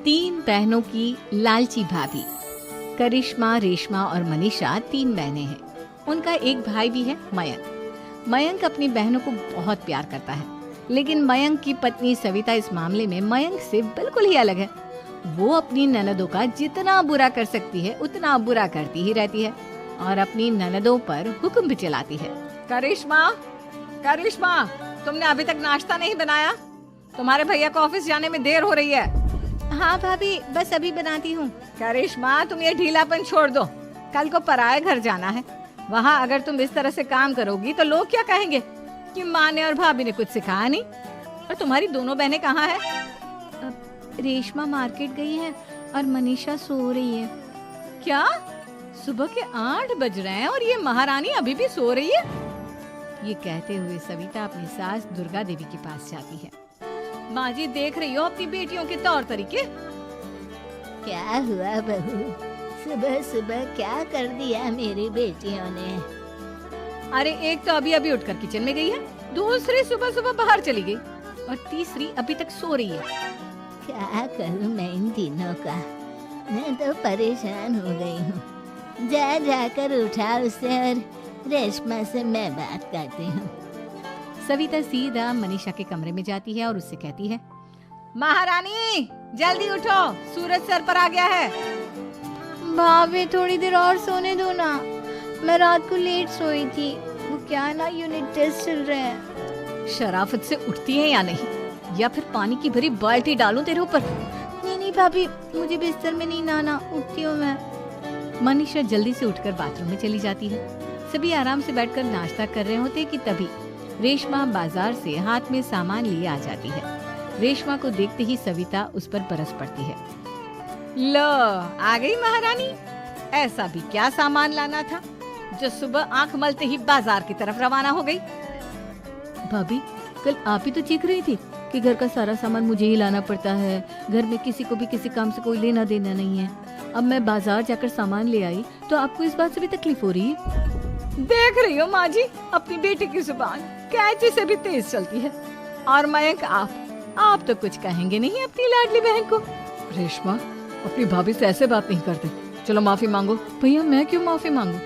तीन बहनों की लालची भाभी। करिश्मा, रेशमा और मनीषा तीन बहनें हैं। उनका एक भाई भी है, मयंक। मयंक अपनी बहनों को बहुत प्यार करता है, लेकिन मयंक की पत्नी सविता इस मामले में मयंक से बिल्कुल ही अलग है। वो अपनी ननदों का जितना बुरा कर सकती है उतना बुरा करती ही रहती है और अपनी ननदों पर हुक्म भी चलाती है। करिश्मा, करिश्मा, तुमने अभी तक नाश्ता नहीं बनाया? तुम्हारे भैया को ऑफिस जाने में देर हो रही है। हाँ भाभी, बस अभी बनाती हूँ। करिश्मा, तुम ये ढीलापन छोड़ दो। कल को पराये घर जाना है। वहाँ अगर तुम इस तरह से काम करोगी तो लोग क्या कहेंगे कि माँ ने और भाभी ने कुछ सिखाया नहीं। और तुम्हारी दोनों बहनें कहाँ हैं? रेशमा मार्केट गई है और मनीषा सो रही है। क्या? सुबह के 8 बज रहे हैं और ये महारानी अभी भी सो रही है? ये कहते हुए सविता अपनी सास दुर्गा देवी के पास जाती है। माँ जी, देख रही हो अपनी बेटियों के तौर तरीके? क्या हुआ बहू, सुबह सुबह क्या कर दिया मेरी बेटियों ने? अरे एक तो अभी अभी उठकर किचन में गई है, दूसरी सुबह सुबह बाहर चली गई और तीसरी अभी तक सो रही है। क्या करूं मैं इन तीनों का, मैं तो परेशान हो गई हूँ। जा जाकर उठा उसे और रेशमा से मैं बात करती हूँ। सविता सीधा मनीषा के कमरे में जाती है और उससे कहती है, महारानी जल्दी उठो, सूरज सर पर आ गया है। भाभी थोड़ी देर और सोने दो ना, मैं रात को लेट सोई थी। वो क्या है ना, यूनिट टेस्ट चल रहे हैं। शराफत से उठती है या नहीं, या फिर पानी की भरी बाल्टी डालूं तेरे ऊपर? नहीं नहीं भाभी, मुझे बिस्तर में नहीं नहाना, उठती हूँ मैं। मनीषा जल्दी से उठकर बाथरूम में चली जाती है। सभी आराम से बैठकर नाश्ता कर रहे होते कि तभी रेशमा बाजार से हाथ में सामान लिए आ जाती है। रेशमा को देखते ही सविता उस पर बरस पड़ती है। लो, आ गई महारानी। ऐसा भी क्या सामान लाना था जो सुबह आंख मलते ही बाजार की तरफ रवाना हो गई? भाभी, कल आप ही तो चीख रही थी कि घर का सारा सामान मुझे ही लाना पड़ता है, घर में किसी को भी किसी काम से कोई लेना देना नहीं है। अब मैं बाजार जाकर सामान ले आई तो आपको इस बात से भी तकलीफ हो रही है? देख रही हो माँ जी, अपनी बेटी की जुबान कैंची से भी तेज चलती है। और मयंक, आप तो कुछ कहेंगे नहीं अपनी लाडली बहन को? रेशमा, अपनी भाभी से ऐसे बात नहीं करते। चलो माफी मांगो। भैया, मैं क्यों माफी मांगू?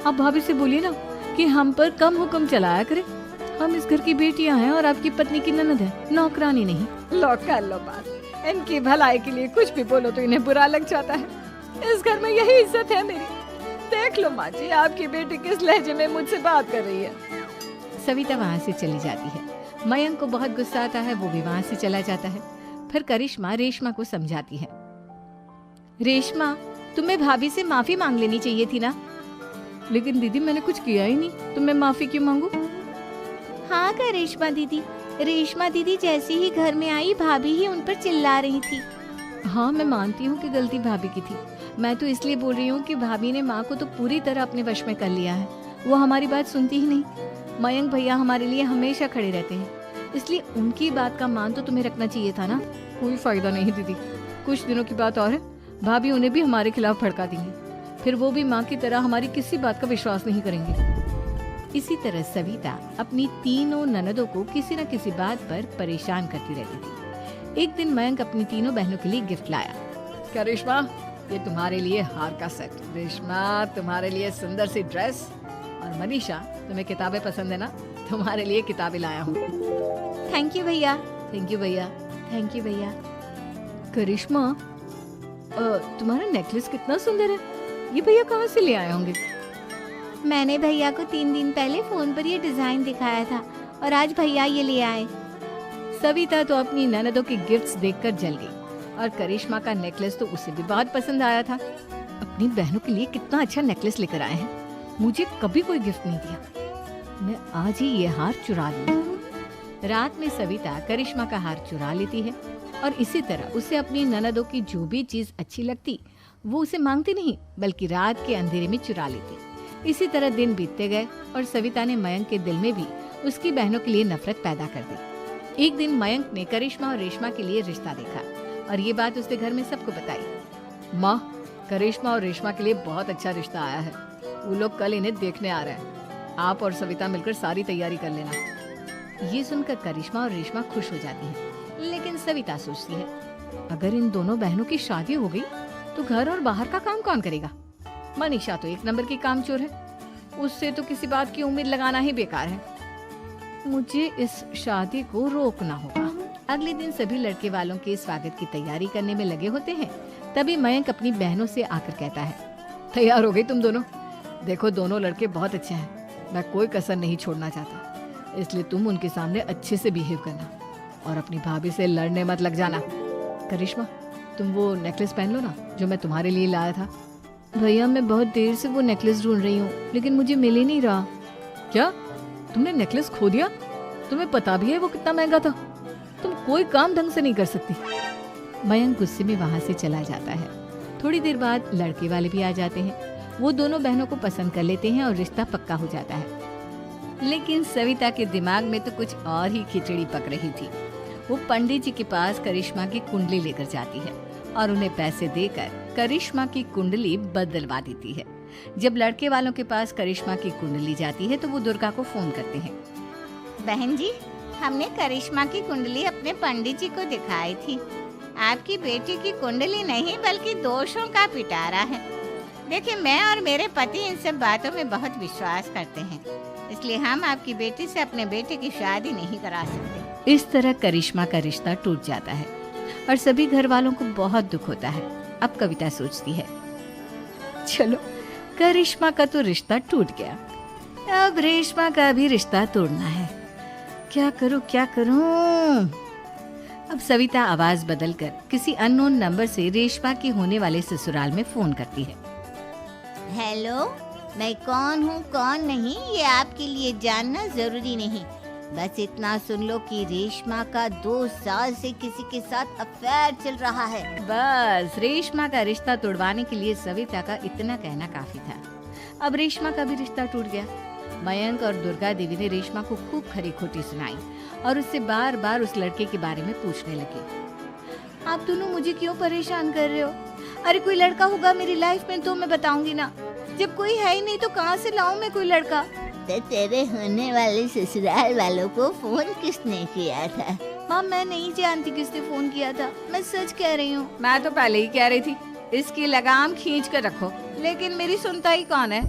आप भाभी से बोलिए ना कि हम पर कम हुक्म चलाया करे। हम इस घर की बेटियां हैं और आपकी पत्नी की ननद है, नौकरानी नहीं। लो कर लो बात। इनकी भलाई के लिए कुछ भी बोलो तो इन्हें बुरा लग जाता है। इस घर में यही इज्जत है मेरी। देख लो माँ जी, आपकी बेटी किस लहजे में मुझसे बात कर रही है। सविता वहाँ से चली जाती है। मयंक को बहुत गुस्सा आता है, वो भी वहाँ से चला जाता है। फिर करिश्मा रेशमा को समझाती है। रेशमा, तुम्हें भाभी से माफी मांग लेनी चाहिए थी ना। लेकिन दीदी, मैंने कुछ किया ही नहीं, तो मैं माफी क्यों मांगू? हाँ करिश्मा दीदी, रेशमा दीदी जैसे ही घर में आई भाभी ही उन पर चिल्ला रही थी। हाँ, मैं मानती हूँ कि गलती भाभी की थी। मैं तो इसलिए बोल रही हूँ कि भाभी ने माँ को तो पूरी तरह अपने वश में कर लिया है। वो हमारी बात सुनती ही नहीं। मयंक भैया हमारे लिए हमेशा खड़े रहते हैं, इसलिए उनकी बात का मान तो तुम्हें रखना चाहिए था ना। कोई फायदा नहीं दीदी, कुछ दिनों की बात और है, भाभी उन्हें भी हमारे खिलाफ भड़का देंगी। फिर वो भी माँ की तरह हमारी किसी बात का विश्वास नहीं करेंगे। इसी तरह सविता अपनी तीनों ननदों को किसी न किसी बात पर परेशान करती रहती थी। एक दिन मयंक अपनी तीनों बहनों के लिए गिफ्ट लाया। क्या रेशमा, ये तुम्हारे लिए हार का सेट। रेशमा, तुम्हारे लिए सुंदर सी ड्रेस। और मनीषा, तुम्हें किताबें पसंद है ना, तुम्हारे लिए किताबें लाया हूँ। थैंक यू भैया। थैंक यू भैया। थैंक यू भैया। करिश्मा, तुम्हारा नेकलेस कितना सुंदर है, ये भैया कहाँ से ले आए होंगे? मैंने भैया को 3 दिन पहले फोन पर ये डिजाइन दिखाया था और आज भैया ये ले आए। सविता तो अपनी ननदों के गिफ्ट्स देखकर जल गई और करिश्मा का नेकलेस तो उसे भी बहुत पसंद आया था। अपनी बहनों के लिए कितना अच्छा नेकलेस लेकर आए हैं, मुझे कभी कोई गिफ्ट नहीं दिया। मैं आज ही ये हार चुरा लूं। रात में सविता करिश्मा का हार चुरा लेती है और इसी तरह उसे अपनी ननदों की जो भी चीज अच्छी लगती वो उसे मांगती नहीं, बल्कि रात के अंधेरे में चुरा लेती। इसी तरह दिन बीतते गए और सविता ने मयंक के दिल में भी उसकी बहनों के लिए नफरत पैदा कर दी। एक दिन मयंक ने करिश्मा और रेशमा के लिए रिश्ता देखा और ये बात उसने घर में सबको बताई। माँ, करिश्मा और रेशमा के लिए बहुत अच्छा रिश्ता आया है। वो लोग कल इन्हें देखने आ रहे हैं। आप और सविता मिलकर सारी तैयारी कर लेना। ये सुनकर करिश्मा और रेशमा खुश हो जाती हैं, लेकिन सविता सोचती है अगर इन दोनों बहनों की शादी हो गई तो घर और बाहर का काम कौन करेगा? मनीषा तो एक नंबर की कामचोर है, उससे तो किसी बात की उम्मीद लगाना ही बेकार है। मुझे इस शादी को रोकना होगा। अगले दिन सभी लड़के वालों के स्वागत की तैयारी करने में लगे होते हैं। तभी मयंक अपनी बहनों से आकर कहता है, तैयार हो गई तुम दोनों? देखो दोनों लड़के बहुत अच्छे हैं, मैं कोई कसर नहीं छोड़ना चाहता, इसलिए तुम उनके सामने अच्छे से बिहेव करना और अपनी भाभी से लड़ने मत लग जाना। करिश्मा, तुम वो नेकलेस पहन लो ना जो मैं तुम्हारे लिए लाया था। भैया मैं बहुत देर से वो नेकलेस ढूंढ रही हूँ, लेकिन मुझे मिल ही नहीं रहा। क्या तुमने नेकलेस खो दिया? तुम्हें पता भी है वो कितना महंगा था? तुम कोई काम ढंग से नहीं कर सकती। मयंक गुस्से में वहाँ से चला जाता है। थोड़ी देर बाद लड़के वाले भी आ जाते हैं। वो दोनों बहनों को पसंद कर लेते हैं और रिश्ता पक्का हो जाता है। लेकिन सविता के दिमाग में तो कुछ और ही खिचड़ी पक रही थी। वो पंडित जी के पास करिश्मा की कुंडली लेकर जाती है और उन्हें पैसे देकर करिश्मा की कुंडली बदलवा देती है। जब लड़के वालों के पास करिश्मा की कुंडली जाती है तो वो दुर्गा को फोन करते हैं। बहन जी, हमने करिश्मा की कुंडली अपने पंडित जी को दिखाई थी। आपकी बेटी की कुंडली नहीं बल्कि दोषों का पिटारा है। देखिए, मैं और मेरे पति इन सब बातों में बहुत विश्वास करते हैं, इसलिए हम आपकी बेटी से अपने बेटे की शादी नहीं करा सकते। इस तरह करिश्मा का रिश्ता टूट जाता है और सभी घर वालों को बहुत दुख होता है। अब कविता सोचती है, चलो करिश्मा का तो रिश्ता टूट गया, अब रेशमा का भी रिश्ता तोड़ना है। क्या करूं? अब सविता आवाज बदलकर किसी अननोन नंबर से रेशमा के होने वाले ससुराल में फोन करती है। हेलो, मैं कौन हूँ कौन नहीं ये आपके लिए जानना जरूरी नहीं। बस इतना सुन लो कि रेशमा का 2 साल से किसी के साथ अफेयर चल रहा है। बस रेशमा का रिश्ता तोड़वाने के लिए सविता का इतना कहना काफी था। अब रेशमा का भी रिश्ता टूट गया। मयंक और दुर्गा देवी ने रेशमा को खूब खरी खोटी सुनाई और उससे बार बार उस लड़के के बारे में पूछने लगे। आप दोनों मुझे क्यों परेशान कर रहे हो? अरे कोई लड़का होगा मेरी लाइफ में तो मैं बताऊंगी ना, जब कोई है ही नहीं तो कहाँ से लाऊं मैं कोई लड़का? तो तेरे होने वाले ससुराल वालों को फोन किसने किया था? माँ मैं नहीं जानती किसने फोन किया था, मैं सच कह रही हूँ। मैं तो पहले ही कह रही थी इसकी लगाम खींच कर रखो, लेकिन मेरी सुनता ही कौन है।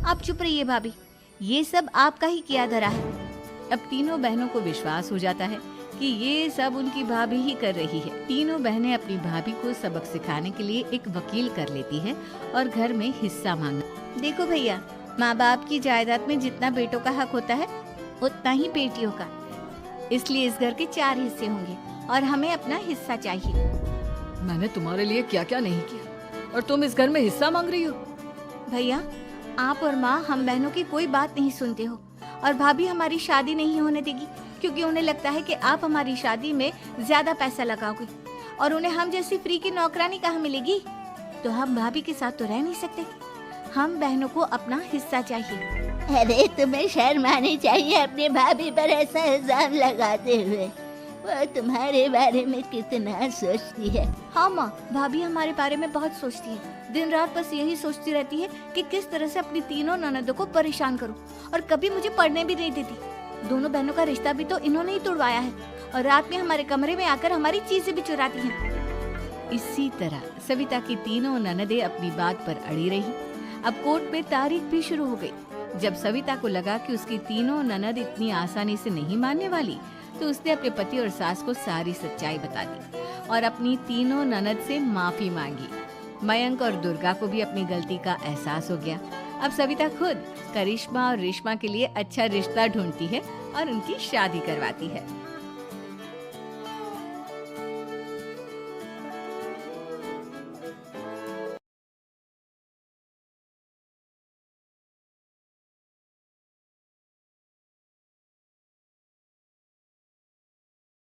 आप चुप रहिए भाभी, ये सब आपका ही किया धरा है। अब तीनों बहनों को विश्वास हो जाता है कि ये सब उनकी भाभी ही कर रही है। तीनों बहनें अपनी भाभी को सबक सिखाने के लिए एक वकील कर लेती है और घर में हिस्सा मांगना। देखो भैया, माँ बाप की जायदाद में जितना बेटों का हक होता है उतना ही बेटियों का, इसलिए इस घर के 4 हिस्से होंगे और हमें अपना हिस्सा चाहिए। मैंने तुम्हारे लिए क्या क्या नहीं किया और तुम इस घर में हिस्सा मांग रही हो? भैया, आप और माँ हम बहनों की कोई बात नहीं सुनते हो और भाभी हमारी शादी नहीं होने देगी क्योंकि उन्हें लगता है कि आप हमारी शादी में ज्यादा पैसा लगाओगे और उन्हें हम जैसी फ्री की नौकरानी कहाँ मिलेगी। तो हम भाभी के साथ तो रह नहीं सकते, हम बहनों को अपना हिस्सा चाहिए। अरे तुम्हें शर्म आनी चाहिए अपने भाभी पर ऐसा इल्जाम लगाते हुए। वो तुम्हारे बारे में कितना सोचती है। हाँ माँ, भाभी हमारे बारे में बहुत सोचती है। दिन रात बस यही सोचती रहती है कि किस तरह से अपनी तीनों ननदों को परेशान करूं और कभी मुझे पढ़ने भी नहीं देती। दोनों बहनों का रिश्ता भी तो इन्होंने ही तोड़वाया है और रात में हमारे कमरे में आकर हमारी चीजें भी चुराती हैं। इसी तरह सविता की तीनों ननदें अपनी बात पर अड़ी रही। अब कोर्ट में तारीख भी शुरू हो गई। जब सविता को लगा कि उसकी तीनों ननद इतनी आसानी से नहीं मानने वाली, तो उसने अपने पति और सास को सारी सच्चाई बता दी और अपनी तीनों ननद से माफी मांगी। मयंक और दुर्गा को भी अपनी गलती का एहसास हो गया। अब सविता खुद करिश्मा और रेशमा के लिए अच्छा रिश्ता ढूंढती है और उनकी शादी करवाती है।